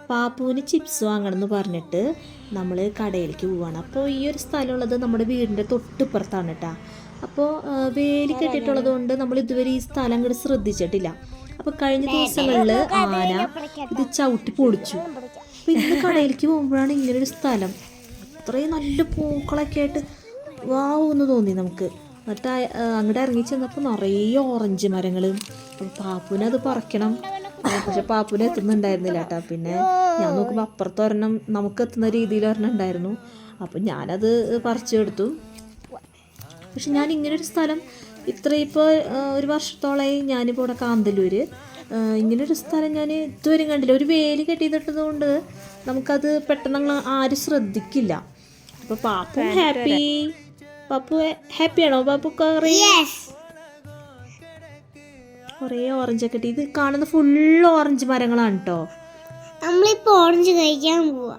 പാപ്പുവിന് chips വാങ്ങണം എന്ന് പറഞ്ഞിട്ട് നമ്മൾ കടയിലേക്ക് പോവുകയാണ്. അപ്പോൾ ഈ ഒരു സ്ഥലമുള്ളത് നമ്മുടെ വീടിൻ്റെ തൊട്ടിപ്പുറത്താണ് കേട്ടോ. അപ്പോൾ വേലി കെട്ടിയിട്ടുള്ളത് കൊണ്ട് നമ്മൾ ഇതുവരെ ഈ സ്ഥലം അങ്ങോട്ട് ശ്രദ്ധിച്ചിട്ടില്ല. അപ്പോൾ കഴിഞ്ഞ ദിവസങ്ങളിൽ ആന ഇത് ചവിട്ടി പൊളിച്ചു. അപ്പോൾ ഇന്ന് കടയിലേക്ക് പോകുമ്പോഴാണ് ഇങ്ങനൊരു സ്ഥലം, അത്രയും നല്ല പൂക്കളൊക്കെ ആയിട്ട് വാവ് എന്ന് തോന്നി നമുക്ക്. എന്നിട്ട് അങ്ങോട്ട് ഇറങ്ങി ചെന്നപ്പോൾ നിറയെ ഓറഞ്ച് മരങ്ങൾ. അപ്പോൾ പാപ്പുവിനത് പറിക്കണം, പക്ഷെ പാപ്പുവിന് എത്തുന്നുണ്ടായിരുന്നില്ല കേട്ടോ. പിന്നെ ഞാൻ നോക്കുമ്പോൾ അപ്പുറത്ത് ഒരെണ്ണം നമുക്ക് എത്തുന്ന രീതിയിൽ ഒരെണ്ണം ഉണ്ടായിരുന്നു. അപ്പോൾ ഞാനത് പറിച്ചെടുത്തു. പക്ഷെ ഞാൻ ഇങ്ങനൊരു സ്ഥലം ഇപ്പോൾ ഒരു വർഷത്തോളമായി ഞാനിപ്പോൾ ഇവിടെ കാന്തല്ലൂർ, ഇങ്ങനൊരു സ്ഥലം ഞാൻ ഇതുവരെ കണ്ടില്ല. ഒരു വേലി കെട്ടിയിട്ടത് കൊണ്ട് നമുക്കത് പെട്ടെന്ന് ആരും ശ്രദ്ധിക്കില്ല. അപ്പോൾ പാപ്പു ഹാപ്പി. പാപ്പു ഹാപ്പിയാണോ? പാപ്പു കുറേ ഓറഞ്ചൊക്കെ കിട്ടി. ഇത് കാണുന്ന ഫുള്ള് ഓറഞ്ച് മരങ്ങളാണ് കേട്ടോ. നമ്മളിപ്പോൾ ഓറഞ്ച് കഴിക്കാൻ പോവാ.